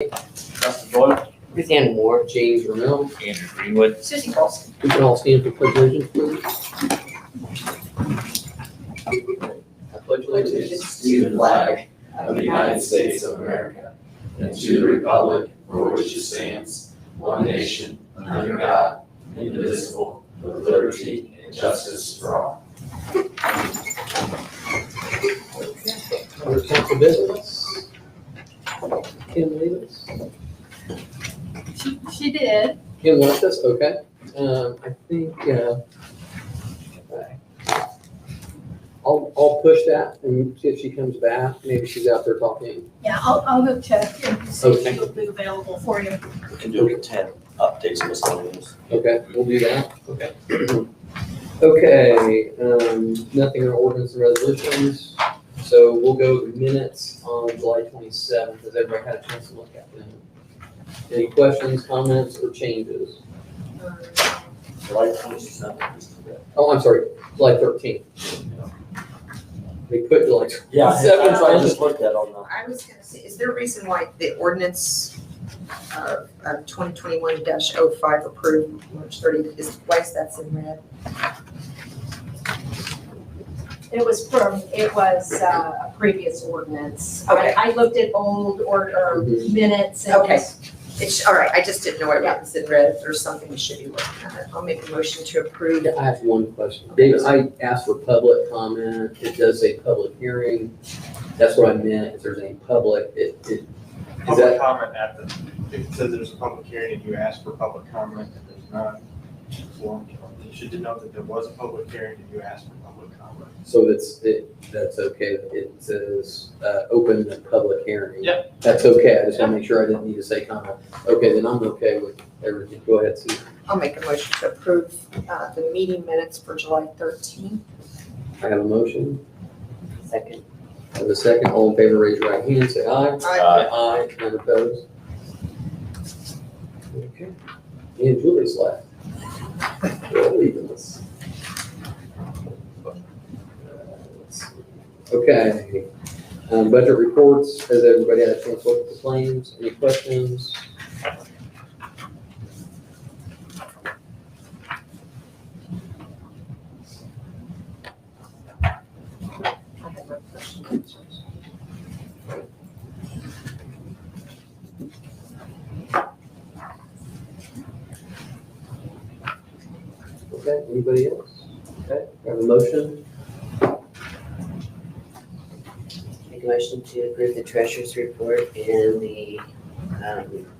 Justin Boyle. Ruthann Moore, James Ramil. Andrew Greenwood. Susie Colson. We can all stand for pledge allegiance, please. I pledge allegiance to the flag of the United States of America and to the republic for which it stands, one nation, under God, indivisible, with liberty and justice for all. Under council business. Kim lead us? She did. Kim left us, okay. I think, I'll push that and see if she comes back. Maybe she's out there talking. Yeah, I'll go check and see if Okay. she'll be available for you. We can do 10 updates and miscellaneous. Okay, we'll do that. Okay. Okay, nothing on ordinance and resolutions. So we'll go to minutes on July 27th. Has everybody had a chance to look at them? Any questions, comments, or changes? July 27th is today. Oh, I'm sorry, July 13th. We put July. Yeah, that's what I 27th. just looked at on the. I was gonna say, is there a reason why the ordinance of 2021-05 approved March 30th, why is that in red? It was a previous ordinance. Okay. I looked at old or minutes and Okay. just, It's, all right, I just didn't know why it was in red, if there's something we should be looking at. I'll make a motion to approve. I have one question. David, I asked for public comment. It does say public hearing. That's what I meant. If there's any public, is Public that, comment at the, if it says there's a public hearing and you ask for public comment and there's none, well, you should denote that there was a public hearing and you asked for public comment. so that's okay. It says, open the public hearing. Yep. That's okay. I just want to make sure I didn't need to say comment. Okay, then I'm okay with everything. Go ahead, Sue. I'll make a motion to approve the meeting minutes for July 13th. I have a motion. second, I have a second. All in favor, raise your right hand. Say aye. Aye. None opposed. Okay. Me and Julie's left. They're leaving us. Let's see. Okay. Budget reports. Has everybody had a chance to look at the claims? Any questions? I have no questions. Okay, anybody else? Okay, I have a motion. Make a motion to approve the treasurer's report and the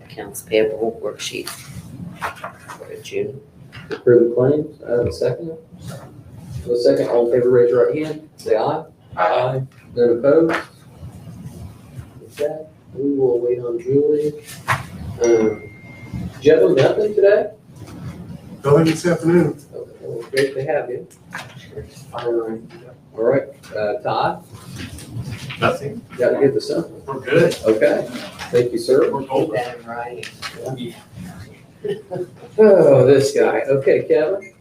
accounts payable worksheet for June. Approve the claims. I have a second. A second. All in favor, raise your right hand. Say aye. Aye. None opposed? With that, we will wait on Julie. Did you have a method today? Going this afternoon. Okay, well, great to have you. All right, Todd, Nothing. got to get the something. We're good. Okay, thank you, sir. We're Keep golden. that in writing. Oh, this guy. Okay, Kevin.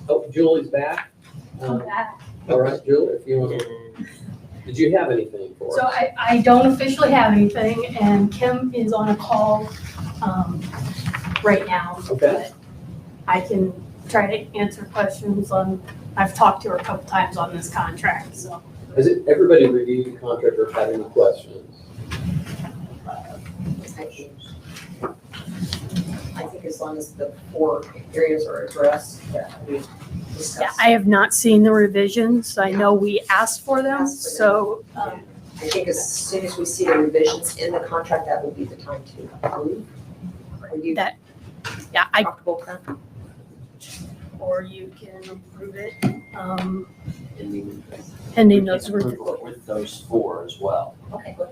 Oh, Julie's back. All right, Julie, if you want to, did you have anything for So us? I don't officially have anything, and Kim is on a call right now. Okay. But I can try to answer questions I've talked to her a couple times on this contract, so. Has everybody reviewed the contract or had any questions? I think as long as the 4 areas are addressed that we discussed. Yeah, I have not seen the revisions. I know we asked for them, Asked for them. so, I think as soon as we see the revisions in the contract, that will be the time to approve. Are you That- yeah, comfortable with that? or you can approve it, pending those, Approval with those 4 as well. Okay, good.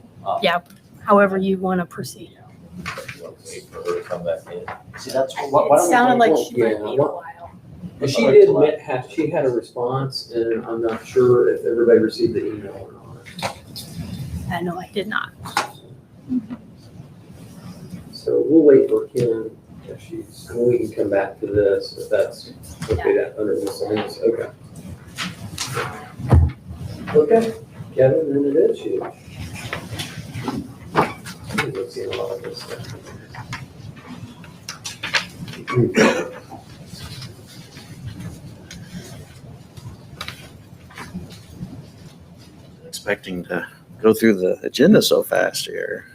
however you want to proceed. Wait for her to come back in. See, that's why It don't we sounded wait? like she might Yeah, need a what- while. And she did she had a response, and I'm not sure if everybody received the email or not. I know I did not. So we'll wait for Kim if she's, and we can come back to this if that's okay, that under miscellaneous, okay. Okay, Kevin, then it is you. Let's see a lot of this stuff. Expecting to go through the agenda so fast here.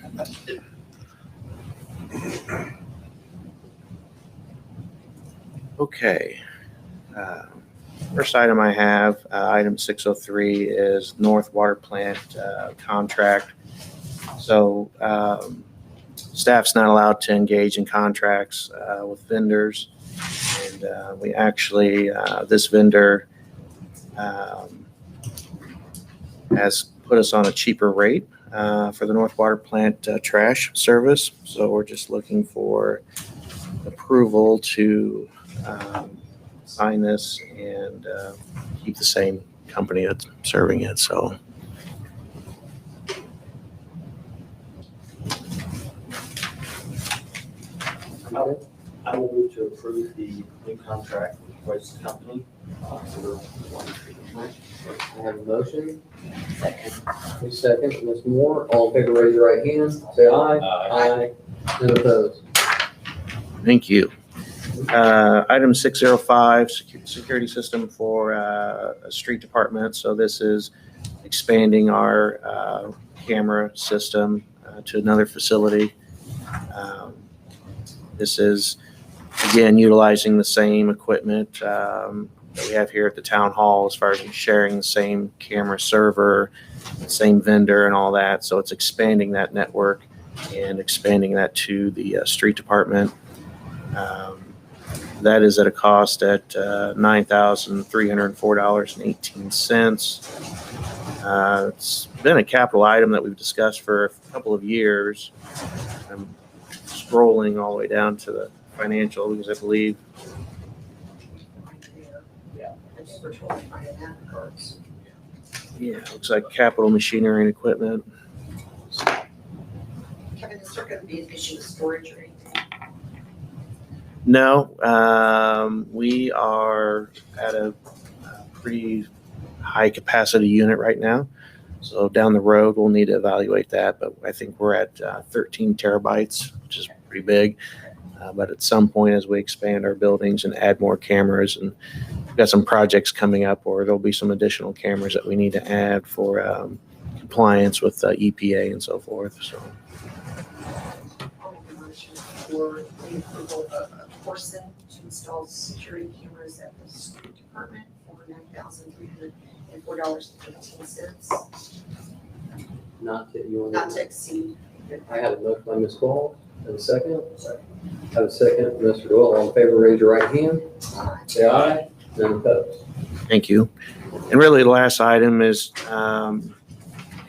Okay. First item I have, item 603, is North Water Plant contract. So staff's not allowed to engage in contracts with vendors. And we actually, this vendor has put us on a cheaper rate for the North Water Plant trash service. So we're just looking for approval to sign this and keep the same company that's serving it. So I will move to approve the new contract with Waste Company for water treatment plant. I have a motion. Second. A second. Ms. Moore, all in favor, raise your right hand. Say aye. Aye. None opposed. thank you. Item 605, security system for a street department. So this is expanding our camera system to another facility. This is, again, utilizing the same equipment that we have here at the town hall as far as sharing the same camera server, same vendor and all that. So it's expanding that network and expanding that to the street department. That is at a cost at $9,304.18. It's been a capital item that we've discussed for a couple of years. I'm scrolling all the way down to the financial because I believe, it looks like capital machinery and equipment. Kevin, is there gonna be an issue with storage or anything? No, we are at a pretty high capacity unit right now. So down the road, we'll need to evaluate that, but I think we're at 13 terabytes, which is pretty big. But at some point, as we expand our buildings and add more cameras, and we've got some projects coming up where there'll be some additional cameras that we need to add for compliance with EPA and so forth. So I'll make a motion for the approval of Corson to install security cameras at the street department for $9,304.15. Not to, you want Not to exceed. I have a motion by Ms. Ball. Have a second? I have a second. Mr. Doyle, all in favor, raise your right hand. Say aye. None opposed. thank you. And really, the last item is kind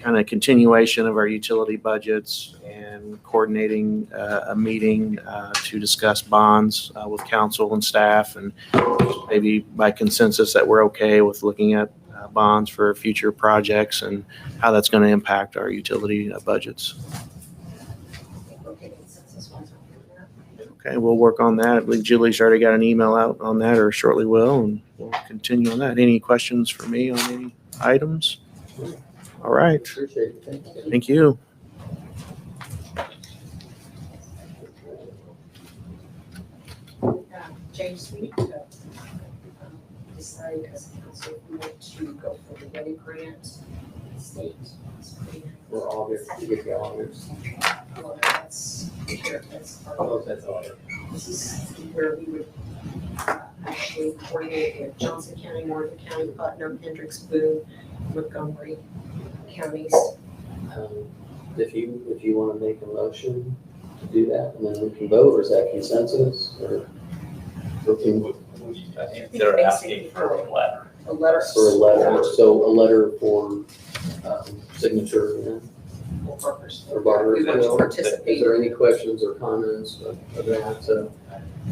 of continuation of our utility budgets and coordinating a meeting to discuss bonds with council and staff, and maybe by consensus that we're okay with looking at bonds for future projects and how that's going to impact our utility budgets. Okay, we'll work on that. I believe Julie's already got an email out on that, or shortly will, and we'll continue on that. Any questions for me on any items? All right, Appreciate it. Thank you. thank you. James, we need to decide as a council if we want to go for the ready grant state. We're August, you get the August. Well, that's here, that's part of Oh, that's all. this is where we would actually coordinate with Johnson County, Morgan County, Putnam, Hendricks, Boone, Montgomery counties. If you want to make a motion to do that, and then we can vote, or is that consensus, or? I think they're asking for a letter. A letter. For a letter, so a letter for signature, or Barbara. We want to participate. Is there any questions or comments of that? So,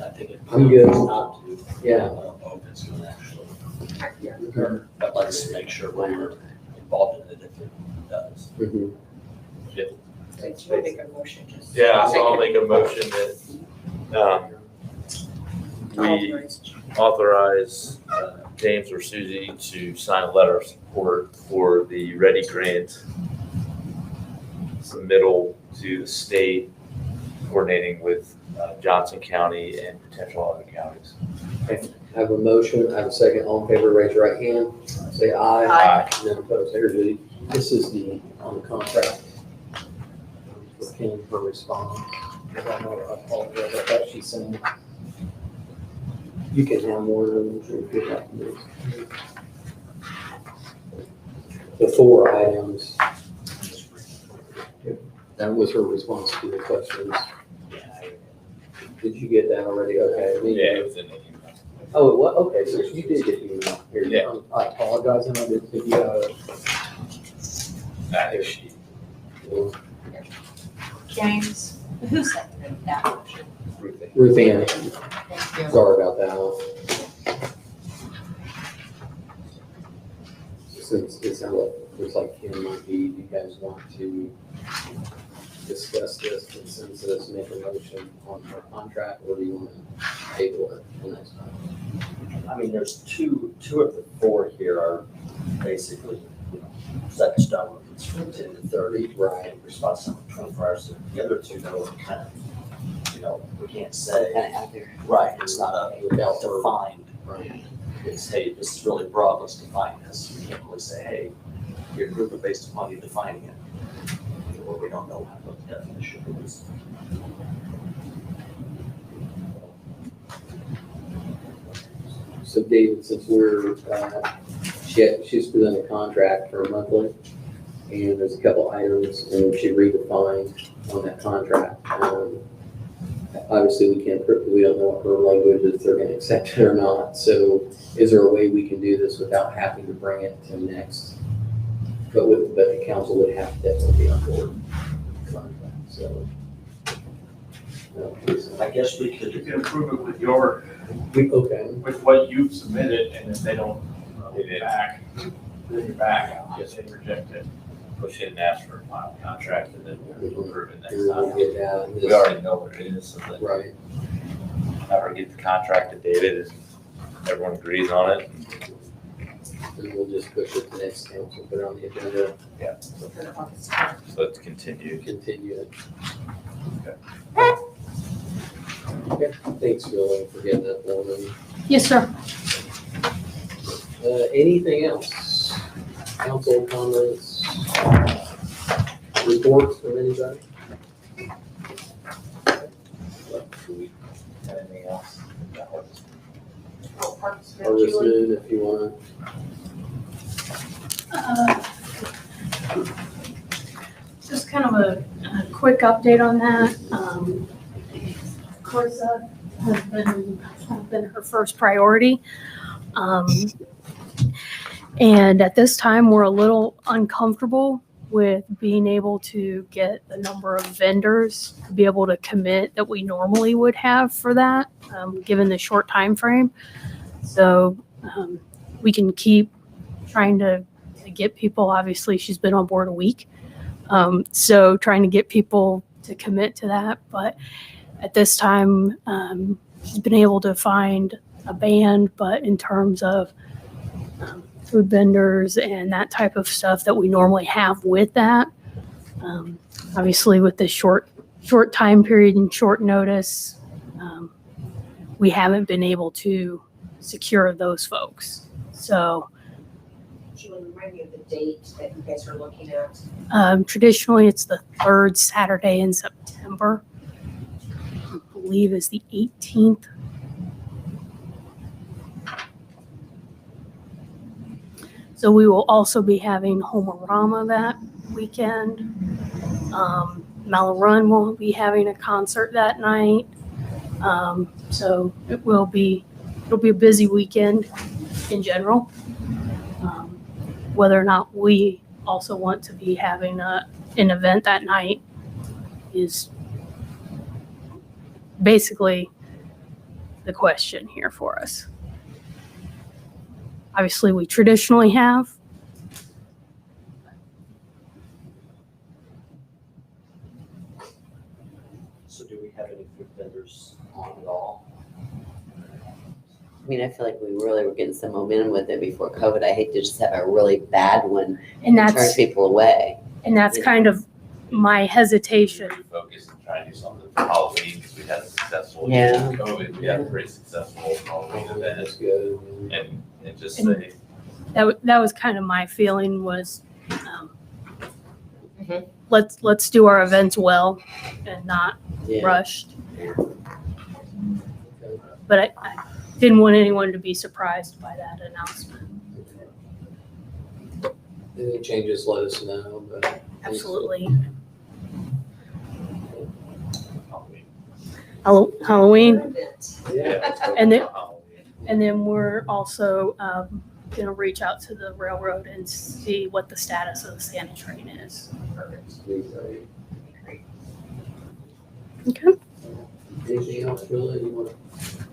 I think it. I'm good. Not to. Yeah. Open to it actually. Yeah. But let's make sure we're involved in it if it does. mhm. So you would make a motion just. Yeah, so I'll make a motion that we authorize James or Susie to sign a letter of support for the Ready Grant submittal to the state, coordinating with Johnson County and potential other counties. I have a motion, I have a second, all in favor, raise your right hand, say aye. Aye. None opposed, here, Judy. This is on the contract. For Kim, her response. I know, I apologize, I thought she sent. You can have more than if like this. The 4 items. That was her response to the questions. Did you get that already? Okay. Yeah, it was in the email. Oh, what, okay, so you did get the email. Here, Yeah. I apologize, and I didn't think you had That sheet. a. James, who seconded that motion? Ruth Ann, Thank you. sorry about that. Since it sounds like, looks like Kim might be, you guys want to discuss this consensus, make a motion on our contract, or do you want to table it the next time? I mean, there's two of the 4 here are basically, set in stone. It's from 10 to 30. Right. Response time 24 hours. The other 2 though are kind of, we can't say. Kind of out there. Right, it's not a Without her. defined. Right. It's, hey, this is really broad, let's define this. We can't really say, hey, your group are based upon you defining it. Or we don't know what the definition is. So David, since we're, she's presented a contract for a monthly, and there's a couple items, and she redefined on that contract. Obviously, we don't know what her language is, if they're gonna accept it or not, so is there a way we can do this without having to bring it to next? But the council would have to definitely be on board with the contract, so. I guess we You could, can approve it Okay, with what you've submitted, and if they don't, They did. then you're back, yes, they reject it. Push it and ask for a final contract and then we'll approve it next and we'll time. get that. We already know what it is, so then Right, have her get the contract to David and everyone agrees on it. and we'll just push it to next council, put it on the agenda, So let's continue. continue it. Okay, thanks, Billy, for getting that for me. Yes, sir. Anything else? Council comments? Reports from anybody? Do we have anything else? Harvest Moon, if you wanna. Just kind of a quick update on that. Corsa has been her first priority. And at this time, we're a little uncomfortable with being able to get the number of vendors to be able to commit that we normally would have for that, given the short time frame. So we can keep trying to get people. Obviously, she's been on board a week. So trying to get people to commit to that. But at this time, she's been able to find a band, but in terms of food vendors and that type of stuff that we normally have with that, obviously with the short time period and short notice, we haven't been able to secure those folks. So Julie, remind me of the date that you guys are looking at. traditionally, it's the 3rd Saturday in September. I believe is the 18th. So we will also be having Homerama that weekend. Malorun will be having a concert that night. So it'll be a busy weekend in general. Whether or not we also want to be having an event that night is basically the question here for us. Obviously, we traditionally have. so do we have any food vendors on at all? I mean, I feel like we really were getting some momentum with it before COVID. I hate to just have a really bad one And and turn that's people away. kind of my hesitation. Focus and try and do something for Halloween, because we had a successful, Yeah. COVID, we had a pretty successful Halloween event, That's good. and just say, That was kind of my feeling was, Mhm. let's do our events well and not Yeah. rushed. But I didn't want anyone to be surprised by that announcement. Any changes, let us know, but. Absolutely. Halloween. Halloween, Event. Yeah. let's go And for then- Halloween. and then we're also gonna reach out to the railroad and see what the status of the Santa train is. Okay. Anything else, really, you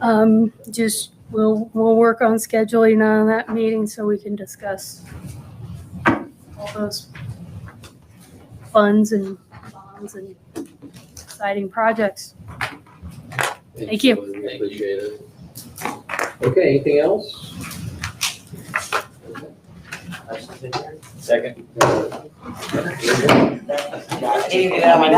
want? Just, we'll work on scheduling that meeting so we can discuss all those funds and bonds and exciting projects. Thank you. We appreciate it. Okay, anything else? Second. I didn't get it on my